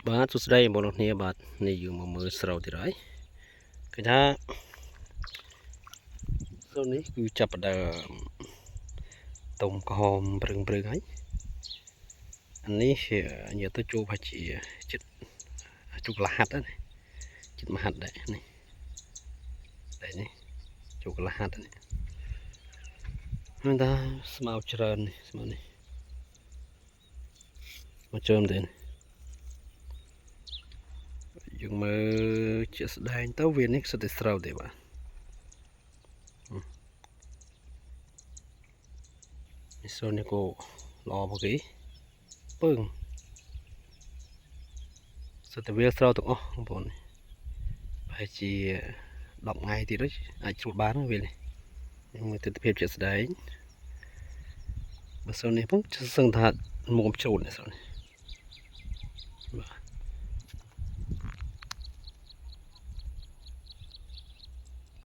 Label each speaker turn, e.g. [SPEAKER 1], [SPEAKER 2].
[SPEAKER 1] បាទសួស្តីបងប្អូនគ្នាបាទនេះយើងមកមើលស្រូវទៀតហើយឃើញថាស្រូវនេះគឺចាប់ផ្ដើមតុំក្រហមព្រឹងហើយអានេះនិយាយទៅជួបហើយជាចិត្តជួបកលហាត់ណាចិត្តមហាត់ដែរនេះតែនេះជួបកលហាត់នេះហ្នឹងថាស្មៅច្រើននេះស្មៅនេះមកជើមទេយើងមើលជាស្ដែងទៅវានេះសិតតែស្រូវទេបាទនេះស្រូវនេះក៏ល្អមកគេពឹងសិតតែវាស្រូវទាំងអស់បងប្អូនប្រហែលជា10ថ្ងៃទៀតអាចស្រួលបានវានេះខ្ញុំមើលទិដ្ឋភាពជាក់ស្ដែងបើស្រូវនេះផងសឹងថាមុខជ្រូតនេះស្រូវនេះ